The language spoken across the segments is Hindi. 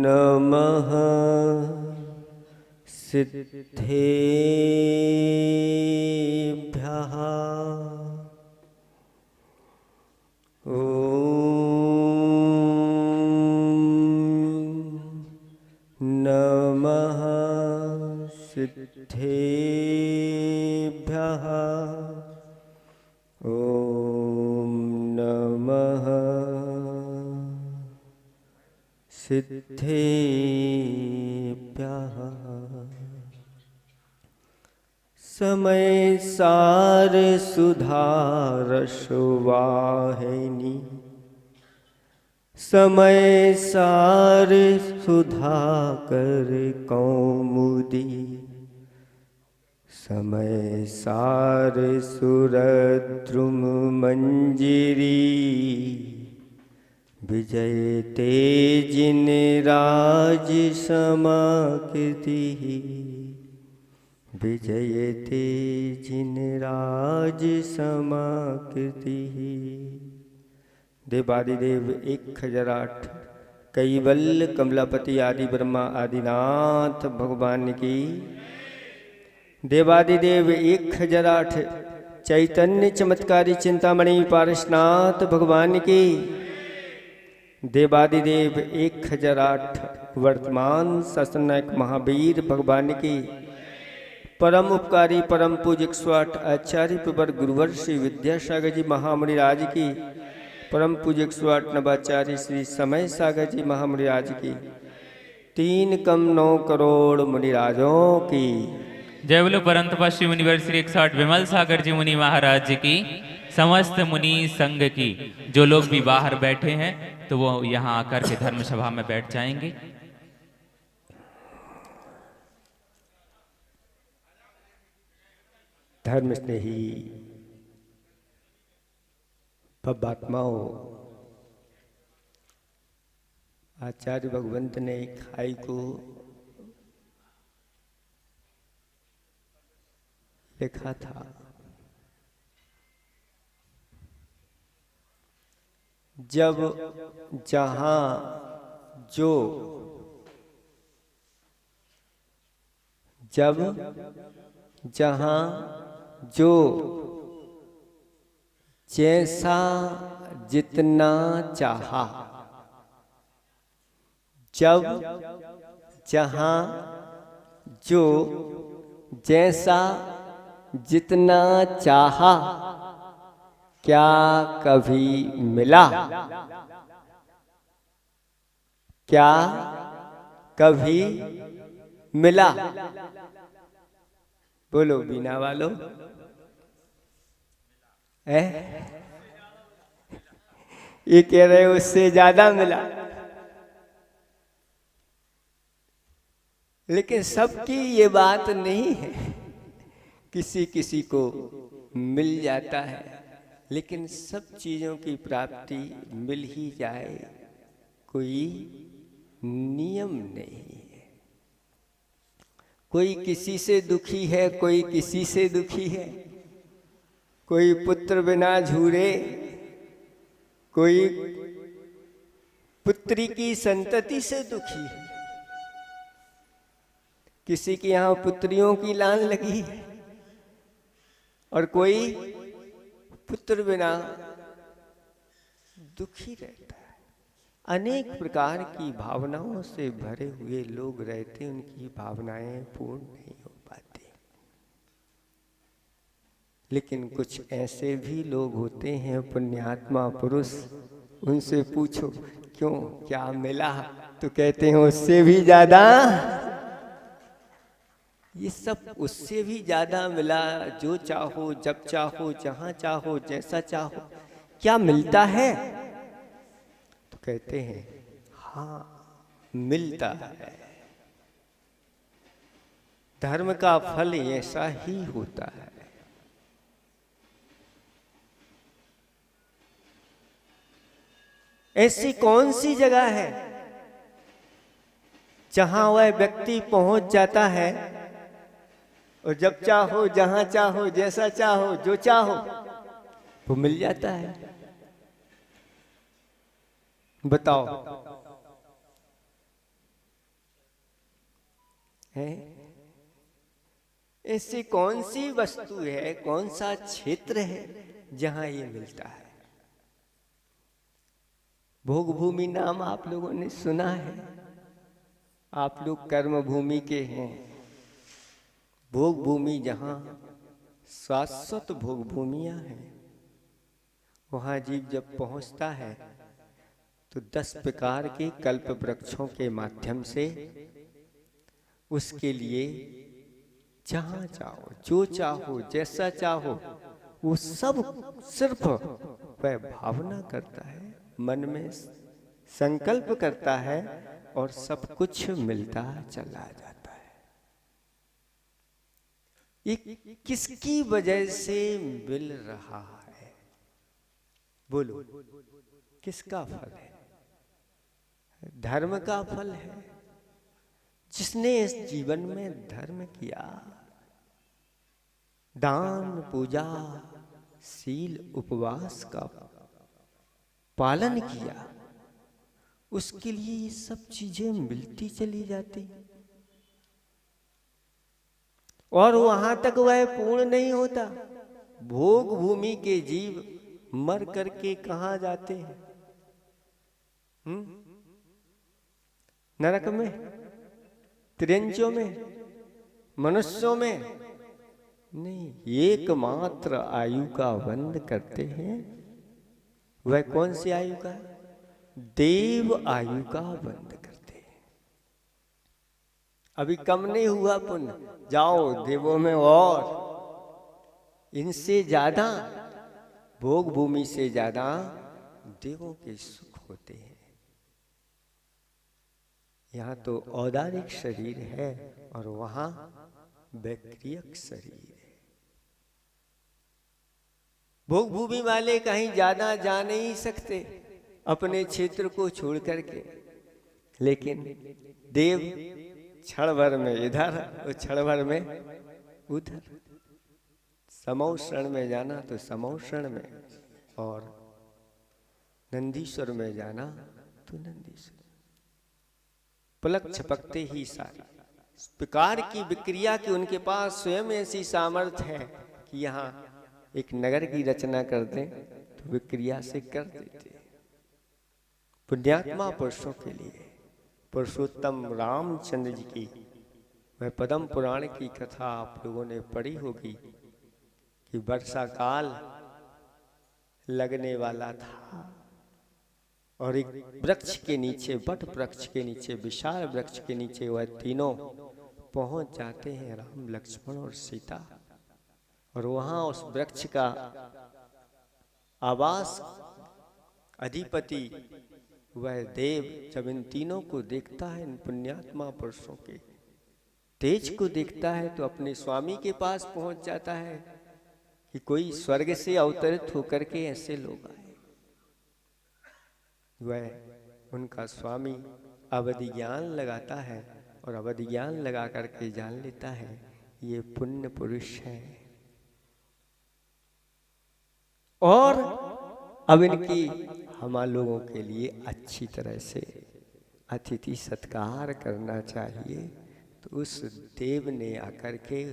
नमः सिद्धेभ्यः। नमः सिद्धेभ्यः। ॐ नमः सिद्धेभ्यः। समय सार सुधारसवाहिनी, समय सार सुधाकर कौमुदी, समय सार सुरद्रुम मंजिरी, विजयते जिन राज समाकृति, विजयते जिन राज समाकृति। देवादिदेव 1008 कैवल्य कमलापति आदि ब्रह्मा आदिनाथ भगवान की। देवादिदेव 1008 चैतन्य चमत्कारी चिंतामणि पारसनाथ भगवान की। देवादिदेव 1008 वर्तमान शासनायक महावीर भगवान की। परम उपकारी परम पूज्य 108 आचार्य प्रवर गुरुवर श्री विद्यासागर जी महामुनि राज की। परम पूज्य 108 नवाचार्य श्री समय सागर जी महामुनि राज की। 3 कम 9 करोड़ मुनिराजों की जय बोलो। परम तपस्वी मुनिवर श्री 108 विमल सागर जी मुनि महाराज जी की। समस्त मुनि संघ की। जो लोग भी बाहर बैठे हैं तो वो यहाँ आकर के धर्म सभा में बैठ जाएंगे। धर्म स्नेही भवात्माओं, आचार्य भगवंत ने खाई को लिखा था, जब जहां जो, जब जहां जो, जैसा जितना चाहा, जब जहां जो, जैसा जितना चाहा, क्या कभी मिला, क्या कभी मिला। बोलो बीना वालों, ये कह रहे उससे ज्यादा मिला। लेकिन सबकी ये बात नहीं है, किसी किसी को मिल जाता है, लेकिन सब चीजों की प्राप्ति मिल ही जाए कोई नियम नहीं है। कोई किसी से दुखी है, कोई किसी से दुखी है। कोई पुत्र बिना झूरे, कोई पुत्री की संतति से दुखी है। किसी के यहाँ पुत्रियों की लान लगी है और कोई पुत्र बिना दुखी रहता है। अनेक प्रकार की भावनाओं से भरे हुए लोग रहते, उनकी भावनाएं पूर्ण नहीं हो पाती। लेकिन कुछ ऐसे भी लोग होते हैं पुण्यात्मा पुरुष, उनसे पूछो क्यों क्या मिला, तो कहते हैं उससे भी ज्यादा। ये सब उससे भी ज्यादा मिला, जो चाहो जब चाहो जहां चाहो जैसा चाहो। क्या मिलता है? तो कहते हैं हाँ मिलता है। धर्म का फल ऐसा ही होता है। ऐसी कौन सी जगह है जहां वह व्यक्ति पहुंच जाता है और जब चाहो जहां चाहो जैसा चाहो जो चाहो वो मिल जाता है? बताओ। है। ऐसी कौन सी वस्तु है, कौन सा क्षेत्र है जहां ये मिलता है? भोग भूमि नाम आप लोगों ने सुना है। आप लोग कर्म भूमि के हैं। भोग भूमि जहां शाश्वत भोग भूमियां हैं, वहां जीव जब पहुंचता है तो 10 प्रकार के कल्प वृक्षों के माध्यम से उसके लिए जहां चाहो, जो चाहो, जैसा चाहो, वो सब सिर्फ वह भावना करता है, मन में संकल्प करता है और सब कुछ मिलता चला जाता है। ये किसकी वजह से मिल रहा है? बोलो, किसका फल है? धर्म का फल है। जिसने इस जीवन में धर्म किया, दान, पूजा, शील, उपवास का पालन किया, उसके लिए ये सब चीजें मिलती चली जाती। और वहां तक वह पूर्ण नहीं होता। भोग भूमि के जीव मर करके कहाँ जाते हैं? नरक में, त्रिंचों में, मनुष्यों में नहीं, एकमात्र आयु का बंद करते हैं। वह कौन सी आयु का? देव आयु का बंद करते हैं। अभी कम नहीं हुआ पुण्य, जाओ देवों में, और इनसे ज्यादा, भोग भूमि से ज्यादा देवों के सुख होते हैं। यहाँ तो औदारिक शरीर है और वहां वैक्रियक शरीर है। भोग भूमि वाले कहीं ज्यादा जा नहीं सकते अपने क्षेत्र को छोड़ करके, लेकिन देव क्षण भर में इधर और क्षण भर में उधर। समौषण में जाना तो समौषण में, और नंदीश्वर में जाना तो नंदीश्वर। पलक झपकते ही सारी इस प्रकार की विक्रिया की उनके पास स्वयं ऐसी सामर्थ्य है कि यहाँ एक नगर की रचना कर दें तो विक्रिया से कर देते। पुण्यात्मा पुरुषों के लिए पुरुषोत्तम रामचंद्र जी की वह पद्म पुराण की कथा आप लोगों ने पढ़ी होगी कि वर्षा काल लगने वाला था और एक वृक्ष के नीचे, वट वृक्ष के नीचे, विशाल वृक्ष के नीचे वह तीनों पहुंच जाते हैं, राम, लक्ष्मण और सीता। और वहां उस वृक्ष का आवास अधिपति वह देव जब इन तीनों को देखता है, इन पुण्यात्मा पुरुषों के तेज को देखता है, तो अपने स्वामी के पास पहुंच जाता है कि कोई स्वर्ग से अवतरित होकर के ऐसे लोग आए। वह उनका स्वामी अवधि ज्ञान लगाता है और अवधि ज्ञान लगा करके जान लेता है ये पुण्य पुरुष है। और अब इनकी हम लोगों के लिए अच्छी तरह से अतिथि सत्कार करना चाहिए। तो उस देव ने आकर के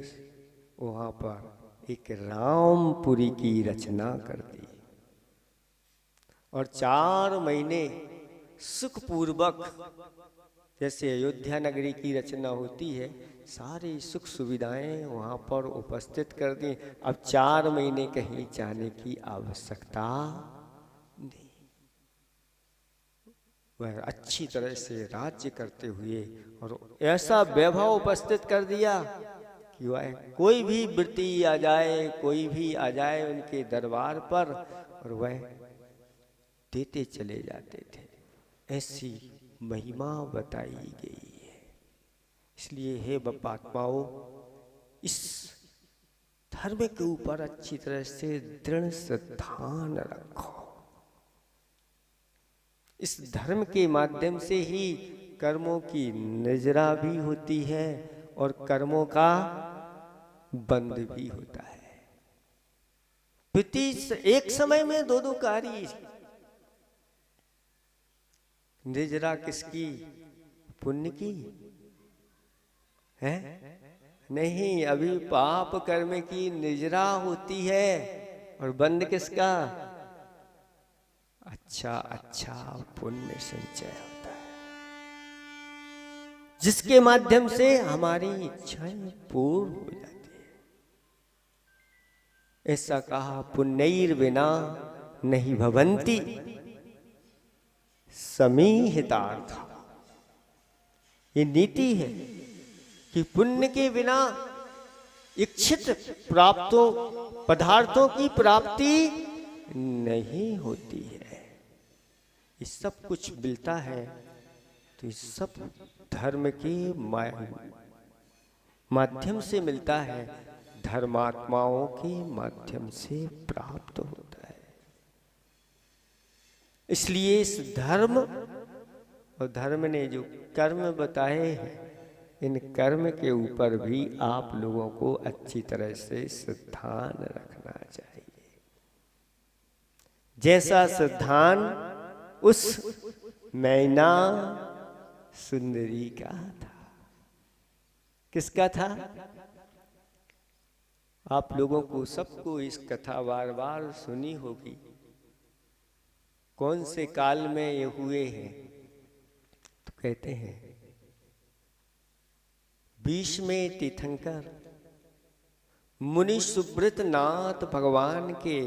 वहाँ पर एक रामपुरी की रचना कर दी और 4 महीने सुखपूर्वक, जैसे अयोध्या नगरी की रचना होती है, सारी सुख सुविधाएं वहाँ पर उपस्थित कर दी। अब 4 महीने कहीं जाने की आवश्यकता नहीं। वह अच्छी तरह से राज्य करते हुए और ऐसा वैभव उपस्थित कर दिया कि वह कोई भी वृत्ति आ जाए, कोई भी आ जाए उनके दरबार पर, और वह देते चले जाते थे। ऐसी महिमा बताई गई है। इसलिए हे बपात्माओं, इस धर्म के ऊपर अच्छी तरह से दृढ़ श्रद्धान रखो। इस धर्म के माध्यम से ही कर्मों की निजरा भी होती है और कर्मों का बंद भी होता है। एक समय में 2 कार्य। निजरा किसकी? पुण्य की। है? नहीं, अभी पाप कर्म की निजरा होती है। और बंद किसका? अच्छा अच्छा पुण्य संचय होता है, जिसके माध्यम से हमारी इच्छाएं पूर्ण हो जाती है। ऐसा कहा, पुण्यैर विना नहीं भवंती समीहितार्थ। ये नीति है कि पुण्य के बिना इच्छित प्राप्तों पदार्थों की प्राप्ति नहीं होती है। ये सब कुछ मिलता है तो ये सब धर्म के माध्यम से मिलता है, धर्मात्माओं के माध्यम से प्राप्त होता है। इसलिए इस धर्म और धर्म ने जो कर्म बताए हैं, इन कर्म के ऊपर भी आप लोगों को अच्छी तरह से श्रद्धान रखना चाहिए। जैसा श्रद्धान उस मैना सुंदरी का था। किसका था? आप लोगों को सबको इस कथा बार बार सुनी होगी। कौन से काल में ये हुए हैं? तो कहते हैं भीष्म तीर्थंकर मुनि सुब्रत नाथ भगवान के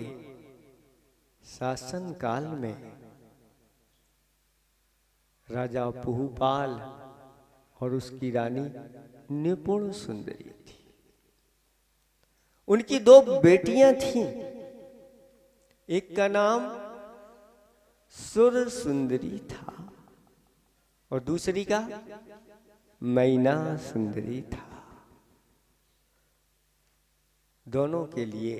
शासन काल में राजा पुहुपाल और उसकी रानी निपुण सुंदरी थी। उनकी दो बेटियां थीं। एक का नाम सुर सुंदरी था और दूसरी का मैना सुंदरी था। दोनों के लिए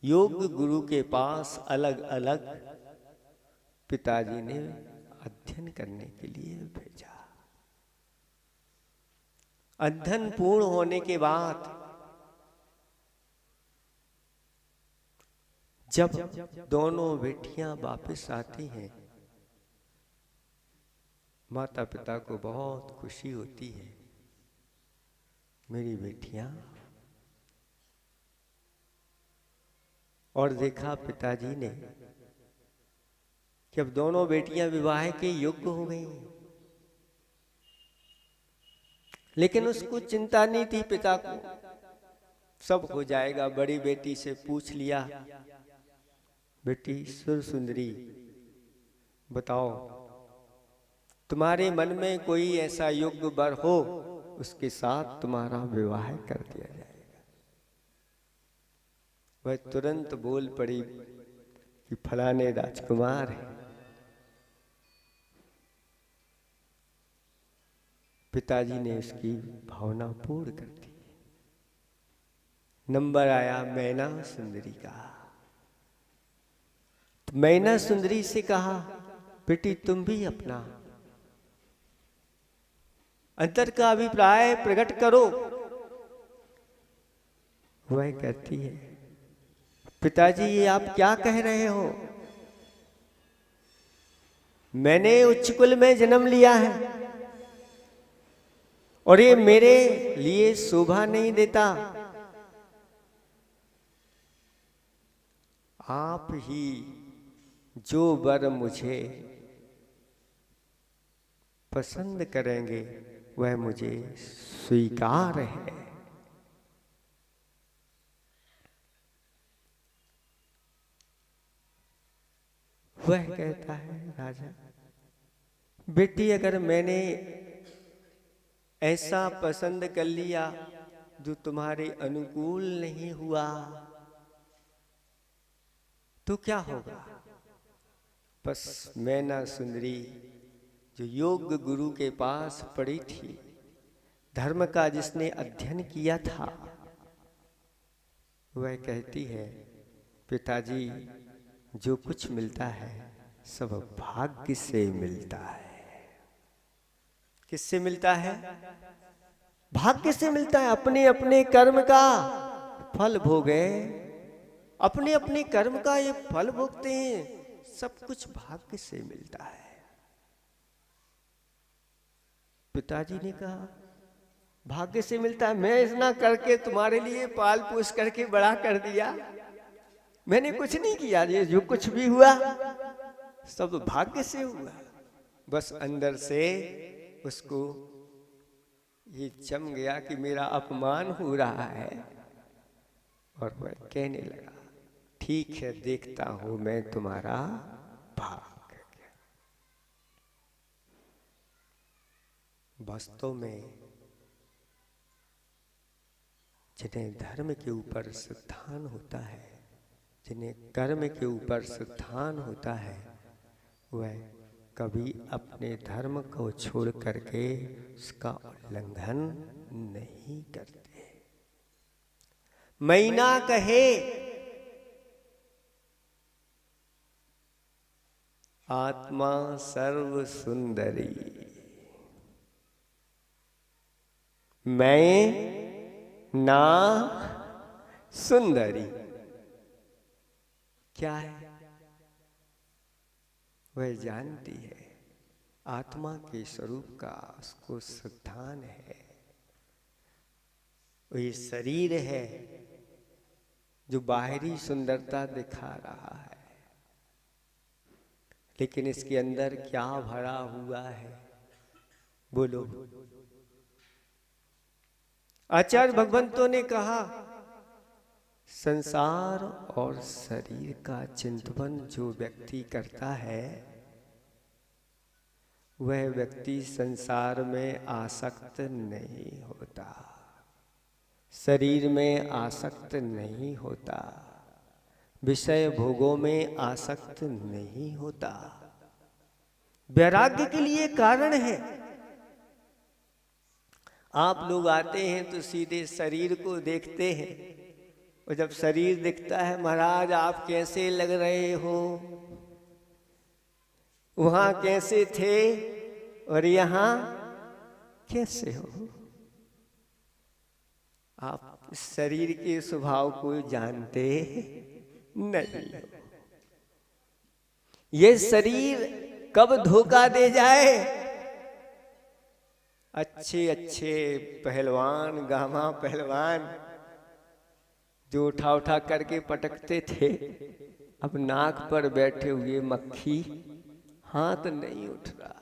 योग गुरु के पास अलग अलग पिताजी ने अध्ययन करने के लिए भेजा। अध्ययन पूर्ण होने के बाद जब दोनों बेटियां वापस आती हैं, माता पिता को बहुत खुशी होती है। मेरी बेटियां, और देखा पिताजी ने कि अब दोनों बेटियां विवाह के योग्य हो गई। लेकिन उसको चिंता नहीं थी पिता को, सब हो जाएगा। बड़ी बेटी से पूछ लिया, बेटी सुर सुंदरी बताओ, तुम्हारे मन में कोई ऐसा योग्य वर हो, उसके साथ तुम्हारा विवाह कर दिया जाएगा। वह तुरंत बोल पड़ी कि फलाने राजकुमार है। पिताजी ने उसकी भावना पूर्ण कर दी। नंबर आया मैना सुंदरी का। तो मैना सुंदरी से कहा, बेटी तुम भी अपना अंतर का अभिप्राय प्रकट करो। वह कहती है, पिताजी ये आप क्या कह रहे हो? मैंने उच्च कुल में जन्म लिया है और ये मेरे लिए शोभा नहीं देता। आप ही जो वर मुझे पसंद करेंगे वह मुझे स्वीकार है। वह कहता है, राजा बेटी अगर मैंने ऐसा पसंद कर लिया जो तुम्हारे अनुकूल नहीं हुआ तो क्या होगा? बस मैना सुंदरी जो योग गुरु के पास पड़ी थी, धर्म का जिसने अध्ययन किया था, वह कहती है, पिताजी जो कुछ मिलता है सब भाग्य से मिलता है। किससे मिलता है? भाग्य से मिलता है। अपने अपने कर्म का फल भोगे, अपने अपने कर्म का ये फल भोगते हैं। सब कुछ भाग्य से मिलता है। पिताजी ने कहा, भाग्य से मिलता है। मैं इतना करके तुम्हारे लिए पाल पोस करके बड़ा कर दिया, मैंने कुछ नहीं किया। ये जो कुछ भी हुआ सब भाग्य से हुआ। बस अंदर से उसको ये जम गया कि मेरा अपमान हो रहा है, और वह कहने लगा ठीक है, देखता हूं मैं तुम्हारा भाग। वास्तव में जिन्हें धर्म के ऊपर सिद्धांत होता है, जिन्हें कर्म के ऊपर सिद्धांत होता है, वह कभी अपने धर्म को छोड़ करके उसका उल्लंघन नहीं करते। मैना कहे आत्मा सर्व सुंदरी, मैं ना सुंदरी। क्या है? वह जानती है आत्मा के स्वरूप का उसको सिद्धांत है। वह शरीर है जो बाहरी सुंदरता दिखा रहा है, लेकिन इसके अंदर क्या भरा हुआ है बोलो। आचार्य भगवंतों ने कहा संसार और शरीर का चिंतन जो व्यक्ति करता है, वह व्यक्ति संसार में आसक्त नहीं होता, शरीर में आसक्त नहीं होता, विषय भोगों में आसक्त नहीं होता। वैराग्य के लिए कारण है। आप लोग आते हैं तो सीधे शरीर को देखते हैं, और जब शरीर दिखता है, महाराज आप कैसे लग रहे हो, वहां कैसे थे और यहां कैसे हो। आप शरीर के स्वभाव को जानते नहीं हो। ये शरीर कब धोखा दे जाए। अच्छे अच्छे पहलवान, गामा पहलवान जो उठा उठा करके पटकते थे, अब नाक पर बैठे हुए मक्खी, हाथ नहीं उठ रहा।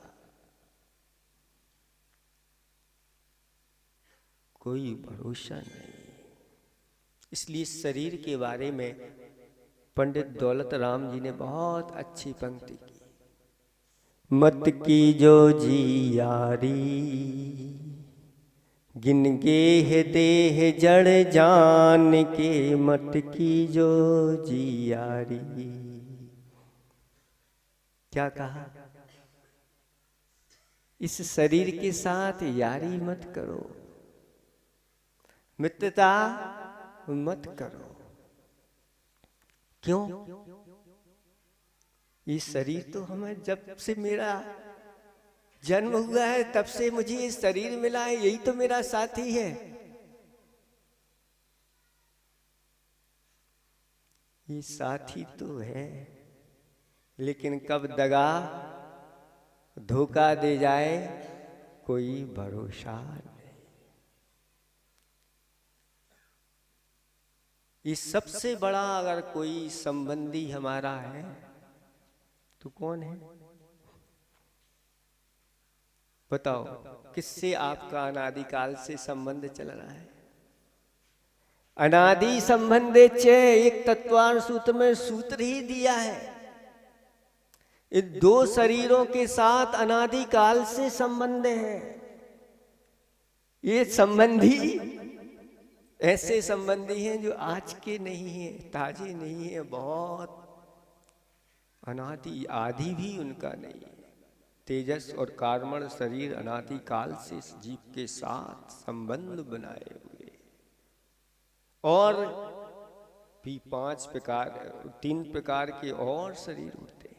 कोई भरोसा नहीं। इसलिए शरीर के बारे में पंडित दौलत राम जी ने बहुत अच्छी पंक्ति की। मत की जो जी यारी, गिन गेह देह जड़ जान के, मत की जो जी यारी। क्या कहा? इस शरीर के साथ यारी मत करो, मित्रता मत करो। क्यों? ये शरीर तो हमें, जब से मेरा जन्म हुआ है तब से मुझे ये शरीर मिला है, यही तो मेरा साथी है। ये साथी तो है, लेकिन कब दगा धोखा दे जाए कोई भरोसा नहीं। ये सबसे बड़ा अगर कोई संबंधी हमारा है तो कौन है बताओ? किससे आपका अनादिकाल से संबंध चल रहा है? अनादि संबंधे चे, एक तत्वान सूत्र में सूत्र ही दिया है। इन दो शरीरों के साथ अनादिकाल से संबंध है। ये संबंधी ऐसे संबंधी हैं जो आज के नहीं है, ताजे नहीं है, बहुत अनादि आदि भी उनका नहीं है। तेजस और कार्मण शरीर अनादि काल से इस जीव के साथ संबंध बनाए हुए, और भी 3 प्रकार के और शरीर होते हैं।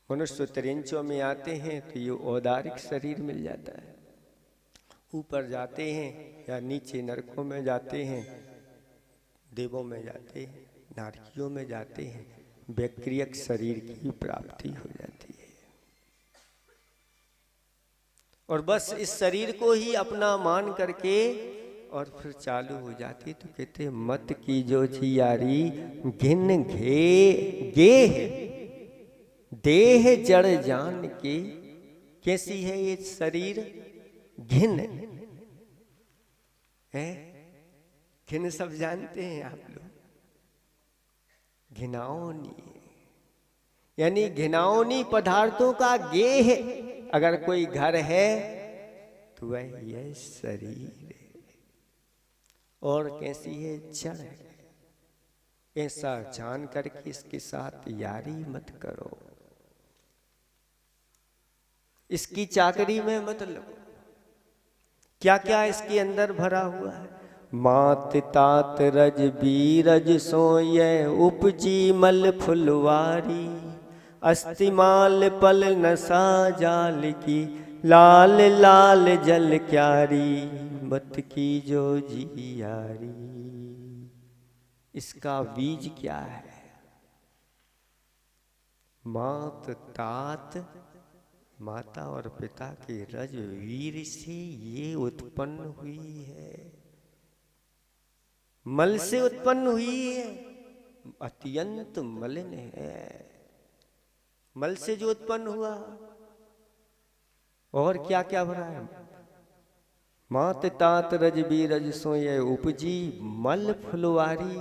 मनुष्य त्रिंचों में आते हैं तो ये औदारिक शरीर मिल जाता है, ऊपर जाते हैं या नीचे नरकों में जाते हैं, देवों में जाते हैं, नारकियों में जाते हैं, वैक्रियक शरीर की प्राप्ति हो जाती है। और बस इस शरीर को ही अपना मान करके और फिर चालू हो जाती। तो कहते मत की जो जियारी घिन घे गेह देह जड़ जान के। कैसी है ये शरीर? घिन है। घिन सब जानते हैं आप लोग, घिनौनी, यानी घिनौनी पदार्थों का गेह अगर कोई घर है तो वह यह शरीर है। और कैसी है? जड़ है। ऐसा जान करके इसके साथ यारी मत करो, इसकी चाकरी में मत लगो। क्या क्या इसके अंदर भरा हुआ है? मात तात रज बीरज सोय उपजी मल फुलवारी। अस्तिमाल पल नशा जाल की लाल लाल जल क्यारी। मत की जो जियारी। इसका बीज क्या है? मात तात, माता और पिता के रज वीर से ये उत्पन्न हुई है, मल से उत्पन्न हुई है, अत्यंत मलिन है। मल से जो उत्पन्न हुआ, और क्या क्या भरा है? मात तात रज बीरज सोय उपजी मल फुलवारी।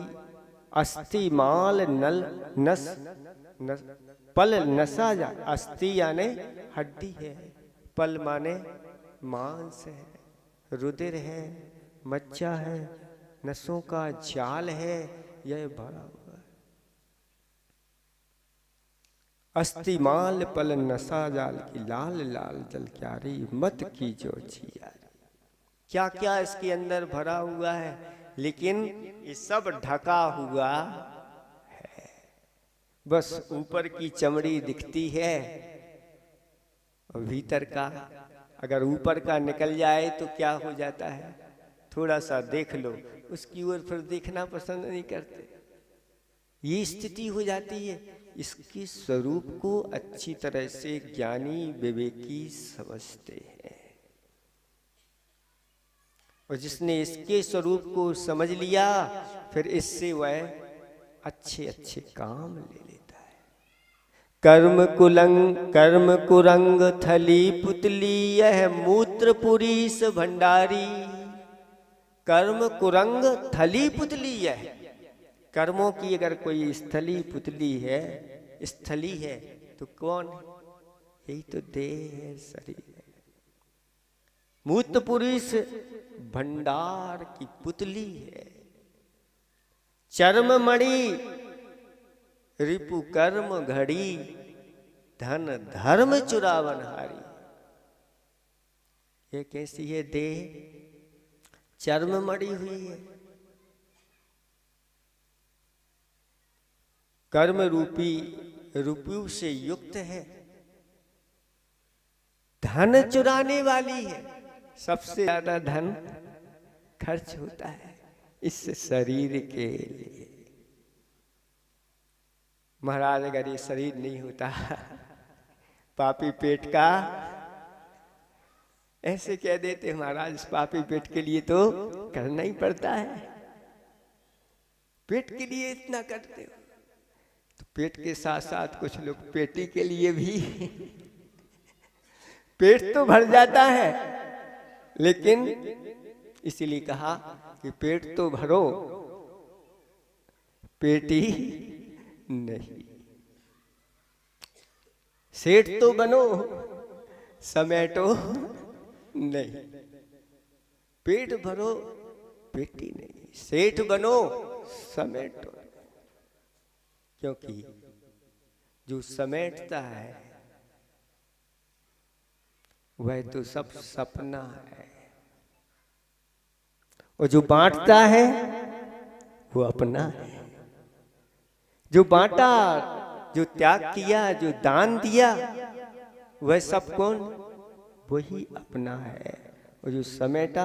अस्थि माल नल नस, नस पल नसा जा। अस्थि यानी हड्डी है, पल माने मांस है, रुधिर है, मज्जा है, नसों का जाल है, यह भरा हुआ है। अस्थि माल पल नशा जाल की लाल लाल जल क्यारी। मत की जो जियारी। क्या क्या इसके अंदर भरा हुआ है, लेकिन ये सब ढका हुआ है। बस ऊपर की चमड़ी दिखती है और भीतर का अगर ऊपर का निकल जाए तो क्या हो जाता है? थोड़ा सा देख लो, उसकी ओर फिर देखना पसंद नहीं करते। ये स्थिति हो जाती है। इसके स्वरूप को अच्छी तरह से ज्ञानी विवेकी समझते हैं, और जिसने इसके स्वरूप को समझ लिया फिर इससे वह अच्छे अच्छे काम ले लेता है। कर्म कुरंग थली पुतली यह मूत्र पुरीस भंडारी। कर्म कुरंग थली पुतली यह, कर्मों की अगर कोई स्थली पुतली है, स्थली है, तो कौन? यही तो देह है, शरीर है। मूत्र पुरीस भंडार की पुतली है। चर्म मणि रिपु कर्म घड़ी धन धर्म चुरावन हारी। ये कैसी है देह? चर्म मड़ी हुई है, कर्म रूपी रुपयों से युक्त है, धन चुराने वाली है। सबसे ज्यादा धन खर्च होता है इस शरीर के लिए। महाराज अगर ये शरीर नहीं होता पापी पेट का, ऐसे कह देते महाराज इस पापी पेट के लिए तो करना ही पड़ता है। पेट के लिए इतना करते हो, तो पेट के साथ साथ कुछ लोग पेटी के लिए भी पेट तो भर जाता है, लेकिन इसीलिए कहा कि पेट तो भरो पेटी नहीं। सेठ तो बनो समेटो नहीं। पेट भरो पेटी नहीं, सेठ बनो समेटो। क्योंकि जो समेटता है वह तो सब सपना है, और जो बांटता है वो अपना है। जो बांटा, जो त्याग किया, जो दान दिया, वह सब कौन? वही अपना है। और जो समेटा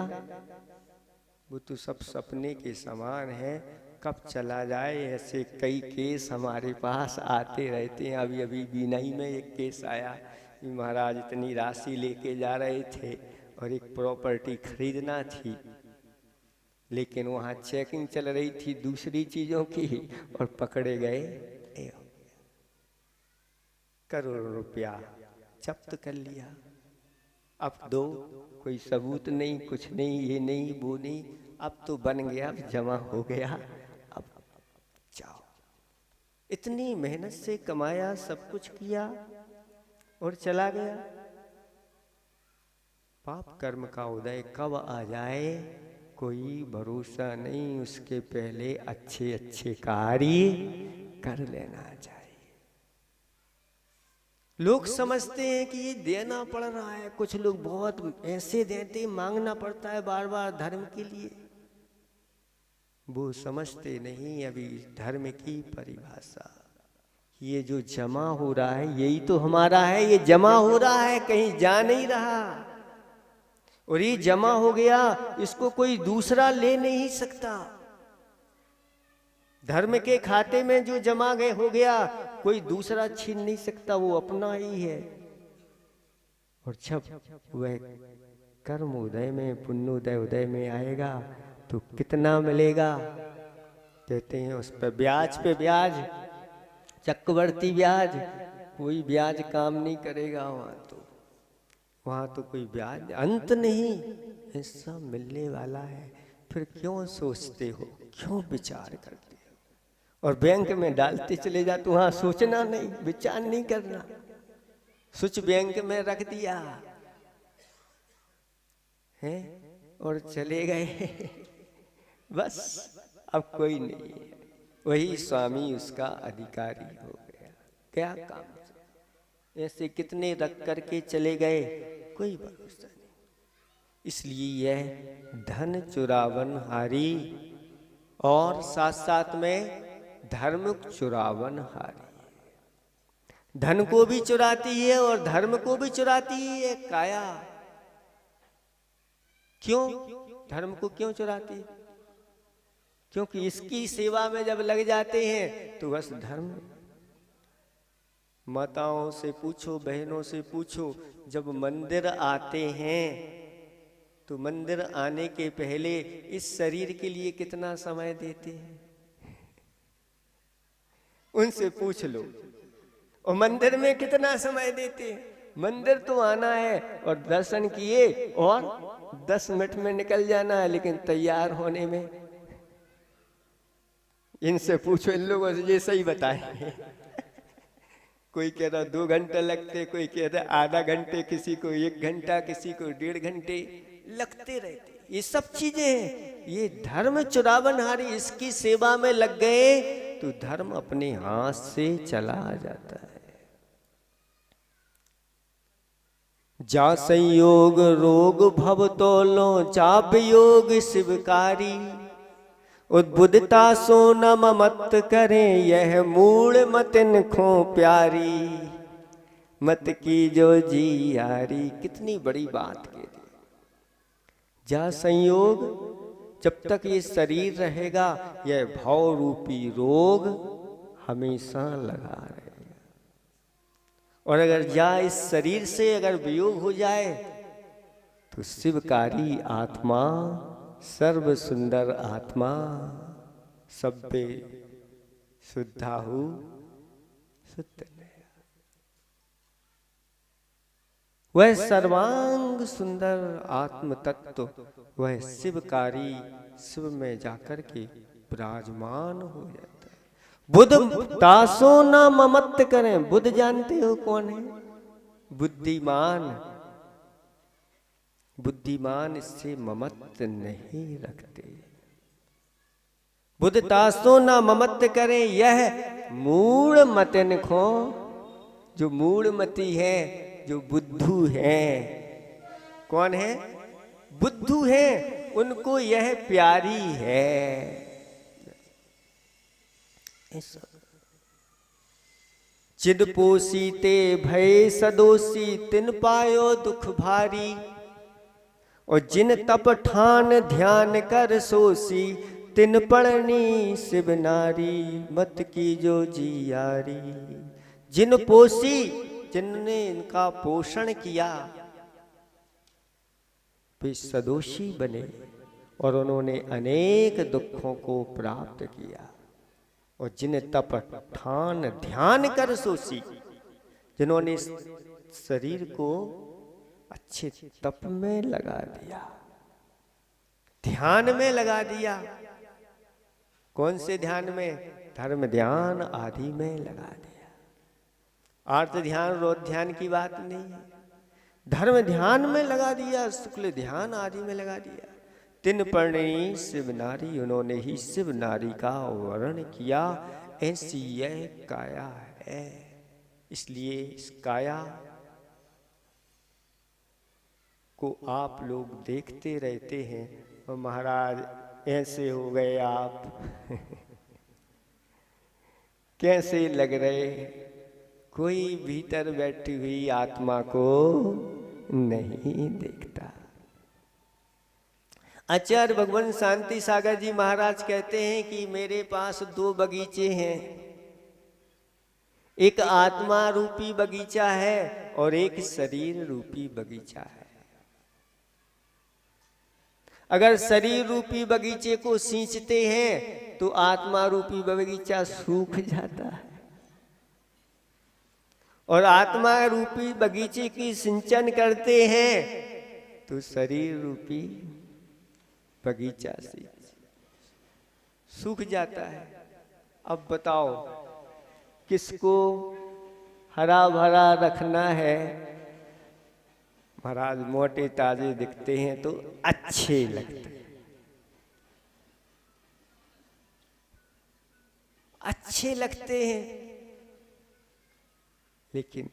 वो तो सब सपने के समान है, कब चला जाए। ऐसे कई केस हमारे पास आते रहते हैं। अभी अभी बीनई में एक केस आया कि महाराज इतनी राशि लेके जा रहे थे और एक प्रॉपर्टी खरीदना थी, लेकिन वहाँ चेकिंग चल रही थी दूसरी चीजों की और पकड़े गए, करोड़ों रुपया जब्त कर लिया। अब दो, कोई सबूत नहीं, कुछ नहीं, ये नहीं वो नहीं, अब तो बन गया, अब जमा हो गया, अब जाओ। इतनी मेहनत से कमाया, सब कुछ किया और चला गया। पाप कर्म का उदय कब आ जाए कोई भरोसा नहीं, उसके पहले अच्छे अच्छे कार्य कर लेना चाहिए। लोग समझते हैं कि ये देना पड़ रहा है, कुछ लोग बहुत ऐसे देते, मांगना पड़ता है बार बार धर्म के लिए, वो समझते नहीं अभी धर्म की परिभाषा। ये जो जमा हो रहा है यही तो हमारा है, ये जमा हो रहा है, कहीं जा नहीं रहा, और ये जमा हो गया, इसको कोई दूसरा ले नहीं सकता। धर्म के खाते में जो जमा गए हो गया, कोई दूसरा छीन नहीं सकता, वो अपना ही है। और जब वह कर्म उदय में, पुण्योदय उदय में आएगा तो कितना मिलेगा? कहते हैं उस पर ब्याज पे ब्याज, चक्रवर्ती ब्याज, कोई ब्याज काम नहीं करेगा वहां तो कोई ब्याज अंत नहीं, ऐसा मिलने वाला है। फिर क्यों सोचते हो, क्यों विचार करते हो? और बैंक में डालते चले जा तो वहां सोचना नहीं, विचार नहीं करना, स्विच बैंक में रख दिया है और चले गए बस, अब कोई नहीं है, वही स्वामी उसका अधिकारी हो गया। क्या काम, ऐसे कितने रख करके चले गए, कोई भरोसा नहीं। इसलिए यह धन चुरावन हारी और साथ साथ में धर्म चुरावन हारी। धन को भी चुराती है और धर्म को भी चुराती है काया। क्यों धर्म को क्यों चुराती है? क्योंकि इसकी सेवा में जब लग जाते हैं तो बस धर्म। माताओं से पूछो, बहनों से पूछो, जब मंदिर आते हैं तो मंदिर आने के पहले इस शरीर के लिए कितना समय देते हैं? उनसे पूछ लो। और मंदिर में कितना समय देते हैं? मंदिर तो आना है और दर्शन किए और 10 मिनट में निकल जाना है, लेकिन तैयार होने में, इनसे पूछो, इन लोगों से ये सही बताएंगे। कोई कह रहा 2 घंटे लगते, कोई कह रहा आधा घंटे, किसी को 1 घंटा, किसी को 1.5 घंटे लगते रहते। ये सब चीजें हैं, ये धर्म चुरावनहारी, इसकी सेवा में लग गए तो धर्म अपने हाथ से चला जाता है। जा संयोग रोग भव तोलो, चाप योग शिवकारी, उद्बुद्धता सो न ममत करें, यह मूल मतिन खो प्यारी, मत की जो जी यारी। कितनी बड़ी बात कह दी। जा संयोग, जब तक ये शरीर रहेगा यह भाव रूपी रोग हमेशा लगा रहेगा, और अगर जा इस शरीर से अगर वियोग हो जाए तो शिवकारी आत्मा, सर्व सुंदर आत्मा, सभ्य शुद्धाहु शुद्ध, वह सर्वांग सुंदर आत्म तत्व, वह शिवकारी शिव में जाकर के विराजमान हो जाता है। बुद्ध दासो न ममत्त करें। बुद्ध जानते हो कौन है? बुद्धिमान। बुद्धिमान इससे ममत्त नहीं रखते। बुद्ध दासो न ममत्त करें, यह मूढ़ मतिन खो, जो मूढ़ मति है, जो बुद्धू है। कौन है? बुद्धू है, उनको यह प्यारी है। चिद पोसी ते भय सदोसी, तिन पायो दुख भारी, और जिन तप ठान ध्यान कर सोसी, तिन पढ़नी शिव नारी, मत की जो जियारी। जिन पोसी, जिन्होंने इनका पोषण किया वे सदोषी बने और उन्होंने अनेक दुखों को प्राप्त किया। और जिन तप ठान ध्यान कर सोची, जिन्होंने शरीर को अच्छे तप में लगा दिया, ध्यान में लगा दिया। कौन से ध्यान में? धर्म ध्यान आदि में लगा दिया। आर्त ध्यान रोध ध्यान की बात नहीं है, धर्म ध्यान में लगा दिया, शुक्ल ध्यान आदि में लगा दिया। तीन पर्णी शिव नारी, उन्होंने ही शिव नारी का वर्णन किया। ऐसी यह काया है, इसलिए इस काया को आप लोग देखते रहते हैं और महाराज ऐसे हो गए आप कैसे लग रहे? कोई भीतर बैठी हुई आत्मा को नहीं देखता। आचार्य भगवान शांति सागर जी महाराज कहते हैं कि मेरे पास 2 बगीचे हैं, एक आत्मा रूपी बगीचा है और एक शरीर रूपी बगीचा है। अगर शरीर रूपी बगीचे को सींचते हैं तो आत्मा रूपी बगीचा सूख जाता है, और आत्मा रूपी बगीचे की सिंचन करते हैं तो शरीर रूपी बगीचा से सूख जाता है। अब बताओ किसको हरा भरा रखना है? महाराज मोटे ताजे दिखते हैं तो अच्छे लगते हैं, अच्छे लगते हैं, लेकिन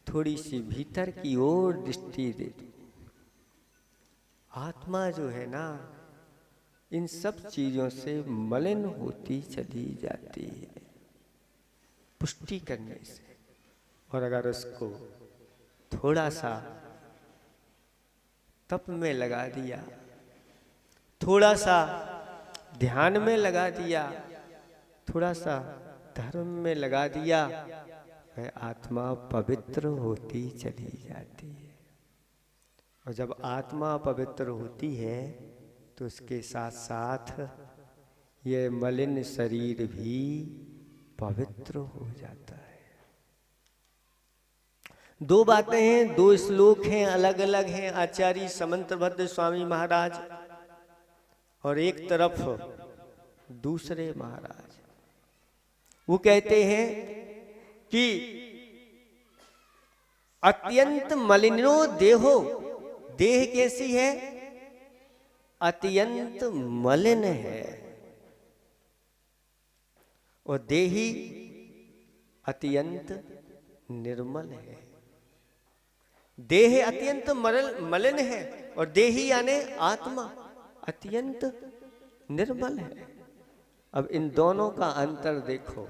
थोड़ी सी भीतर की ओर दृष्टि दे दो। आत्मा जो है ना, इन सब चीजों से मलिन होती चली जाती है पुष्टि करने से। और अगर उसको थोड़ा सा तप में लगा दिया, थोड़ा सा ध्यान में लगा दिया, थोड़ा सा धर्म में लगा दिया, वह आत्मा पवित्र होती चली जाती है। और जब आत्मा पवित्र होती है तो उसके साथ साथ ये मलिन शरीर भी पवित्र हो जाता है। 2 बातें हैं, 2 श्लोक हैं, अलग अलग हैं। आचार्य समंतभद्र स्वामी महाराज और एक तरफ दूसरे महाराज, वो कहते हैं कि अत्यंत मलिनो देहो, देह कैसी है? अत्यंत मलिन है, और देही अत्यंत निर्मल है। देह अत्यंत मलिन है और देही यानी आत्मा अत्यंत निर्मल है। अब इन दोनों का अंतर देखो।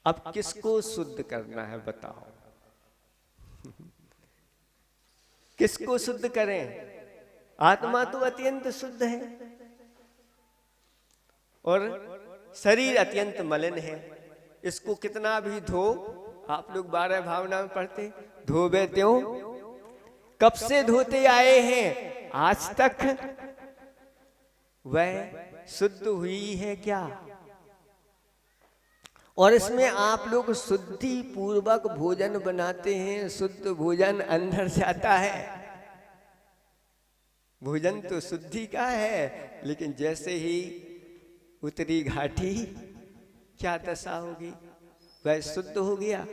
अब किसको शुद्ध करना है बताओ? किसको शुद्ध करें? आत्मा तो अत्यंत शुद्ध है और शरीर अत्यंत मलिन है। इसको कितना भी धो, आप लोग 12 भावना में पढ़ते, धोबे त्यों, कब से धोते आए हैं आज तक वह शुद्ध हुई है क्या? और इसमें आप लोग शुद्धि पूर्वक भोजन बनाते हैं, शुद्ध भोजन अंदर जाता है। भोजन तो शुद्धि का है, लेकिन जैसे ही उतरी घाटी क्या दशा होगी? वह शुद्ध हो गया,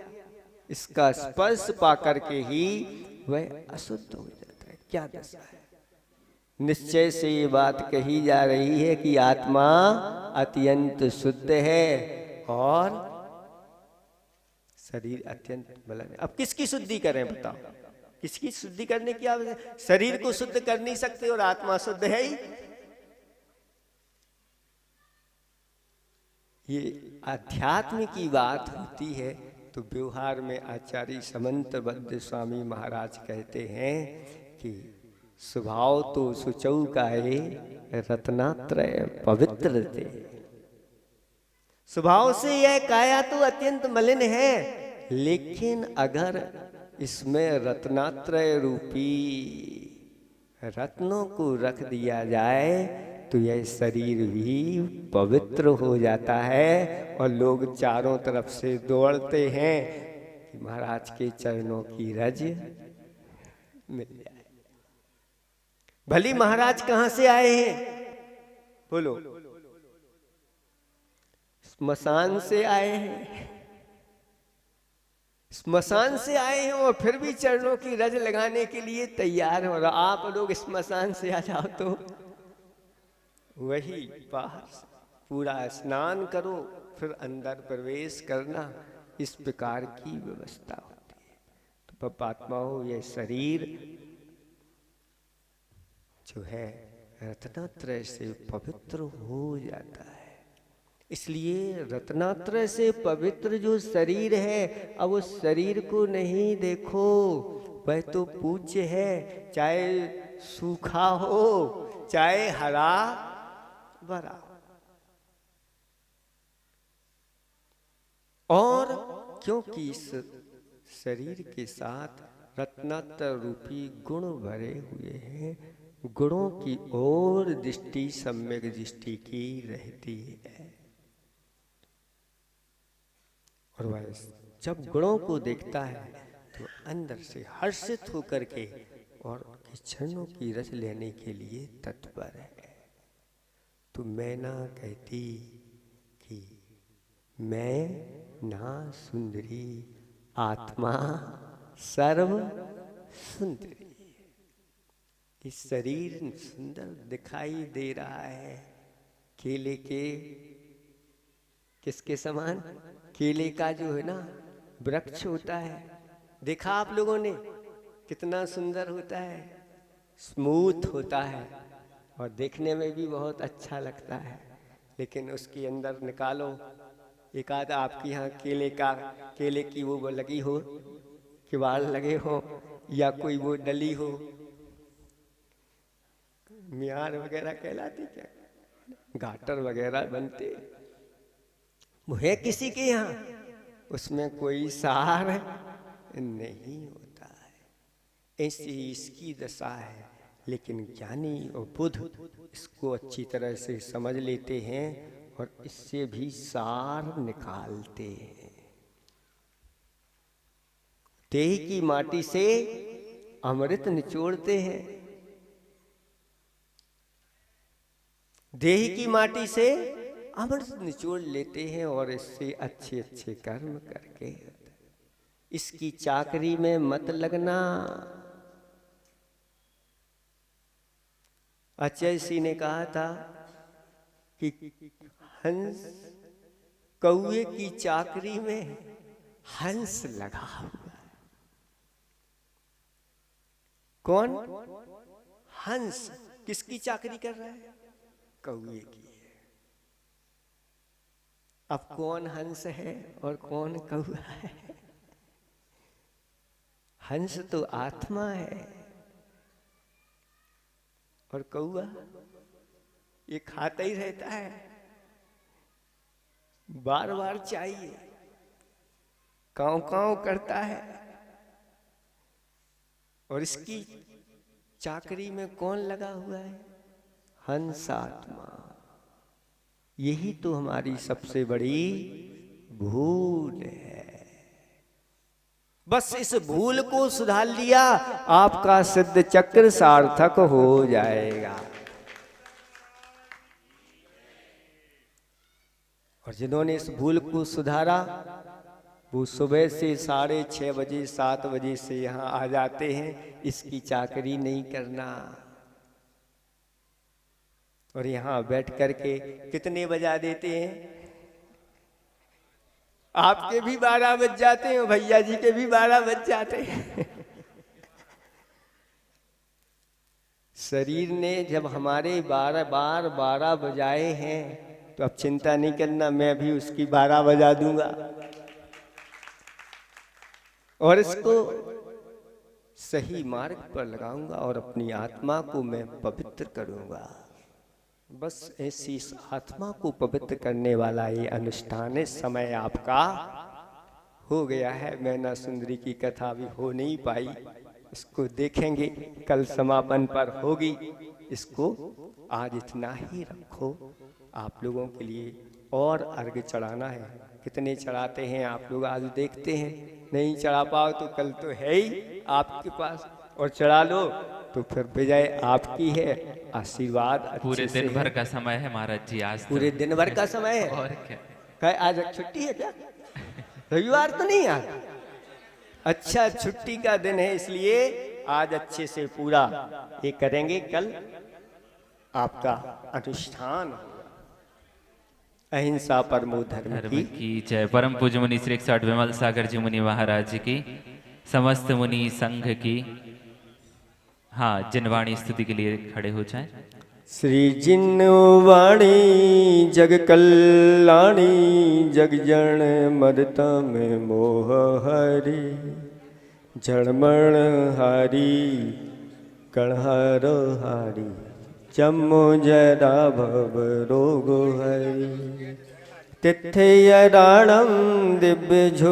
इसका स्पर्श पाकर के ही वह अशुद्ध हो जाता है। क्या दशा है? निश्चय से ये बात कही जा रही है कि आत्मा अत्यंत शुद्ध है और शरीर अत्यंत मलिन है। अब किसकी शुद्धि करें बताओ? किसकी शुद्धि करने की आवश्यकता? शरीर को शुद्ध कर नहीं सकते और आत्मा शुद्ध है ही। ये अध्यात्म की बात होती है तो व्यवहार में आचार्य समंतभद्र स्वामी महाराज कहते हैं कि स्वभाव तो सुचौ काये रत्नात्रय पवित्र थे। स्वभाव से यह काया तो अत्यंत मलिन है, लेकिन अगर इसमें रत्नात्रय रूपी रत्नों को रख दिया जाए तो यह शरीर भी पवित्र हो जाता है और लोग चारों तरफ से दौड़ते हैं कि महाराज के चरणों की रज मिल जाए। भली महाराज कहां से आए हैं? बोलो। स्मशान से आए हैं। स्मशान से आए हैं और फिर भी चरणों की रज लगाने के लिए तैयार हो रहा। आप लोग स्मशान से आ जाओ तो वही बाहर से पूरा स्नान करो फिर अंदर प्रवेश करना, इस प्रकार की व्यवस्था होती है। तो पापात्माओं, ये शरीर जो है रत्नात्रय से पवित्र हो जाता है। इसलिए रत्नात्रय से पवित्र जो शरीर है, अब उस शरीर को नहीं देखो, वह तो पूज्य है, चाहे सूखा हो चाहे हरा भरा। और क्योंकि इस शरीर के साथ रत्नात्रय रूपी गुण भरे हुए हैं, गुणों की ओर दृष्टि सम्यक दृष्टि की रहती है। और वह जब गुणों को देखता है तो अंदर से हर्षित होकर के और चरणों की रस लेने के लिए तत्पर है। तो मैना कहती कि मैं ना सुंदरी आत्मा सर्व सुंदरी। इस शरीर सुंदर दिखाई दे रहा है, केले के किसके समान? केले का जो है ना वृक्ष होता है, देखा आप लोगों ने कितना सुंदर होता है, स्मूथ होता है और देखने में भी बहुत अच्छा लगता है। लेकिन उसके अंदर निकालो एक आध आपके यहाँ केले की वो लगी हो, किवाड़ लगे हो या कोई वो डली हो, मियार वगैरह कहलाती क्या, गाटर वगैरह बनते, वो है किसी के यहाँ, उसमें कोई सार नहीं होता है। ऐसी इसकी दशा है। लेकिन ज्ञानी और बुद्ध इसको अच्छी तरह से समझ लेते हैं और इससे भी सार निकालते हैं। देह की माटी से अमृत निचोड़ते हैं, देह की माटी से अमृत निचोड़ लेते हैं और इससे अच्छे अच्छे कर्म करके इसकी चाकरी में मत लगना। अचय सी ने कहा था कि हंस कौए की चाकरी में हंस लगा हुआ है। कौन? हंस। किसकी चाकरी कर रहा है? कौए की। अब कौन हंस है और कौन कौआ है? हंस तो आत्मा है और कौआ ये खाता ही रहता है, बार बार चाहिए, कांव कांव करता है। और इसकी चाकरी में कौन लगा हुआ है? हंस आत्मा। यही तो हमारी सबसे बड़ी भूल है। बस इस भूल को सुधार लिया, आपका सिद्ध चक्र सार्थक हो जाएगा। और जिन्होंने इस भूल को सुधारा वो सुबह से 6:30 बजे 7 बजे से यहाँ आ जाते हैं, इसकी चाकरी नहीं करना। और यहाँ बैठ करके कितने बजा देते हैं? आपके भी 12 बज जाते हैं, भैया जी के भी 12 बज जाते हैं। शरीर ने जब हमारे 12 बजाए हैं तो अब चिंता नहीं करना, मैं भी उसकी 12 बजा दूंगा और इसको सही मार्ग पर लगाऊंगा और अपनी आत्मा को मैं पवित्र करूंगा। बस ऐसी इस आत्मा को पवित्र करने वाला ये अनुष्ठान है। समय आपका हो गया है। मैना सुंदरी की कथा भी हो नहीं पाई, इसको देखेंगे कल समापन पर होगी। इसको आज इतना ही रखो। आप लोगों के लिए और अर्घ चढ़ाना है। कितने चढ़ाते हैं आप लोग आज देखते हैं। नहीं चढ़ा पाओ तो कल तो है ही आपके पास, और चढ़ा लो तो फिर विजय आपकी है। आशीर्वाद पूरे अच्छे से दिन भर है। का समय है महाराज जी आज तो। पूरे दिन भर का समय है। और क्या। कहे आज छुट्टी है क्या? रविवार तो नहीं यार। अच्छा, छुट्टी का दिन है, इसलिए आज अच्छे से पूरा ये करेंगे। कल आपका अनुष्ठान होगा। अहिंसा परमो धर्म धर्म की। की जय। परम पूज्य मुनि श्री 108 विमल सागर जी मुनि महाराज जी की, समस्त मुनि संघ की। हाँ, जिनवाणी स्तुति के लिए खड़े हो जाएं। श्री जिनवाणी जग कल्याणी, जग जन मदतम मोह हरि, जड़मण हारी कणहर हारी, जम्मो जरा भव रोग हरि, तिथ्यराणम दिव्य झूठ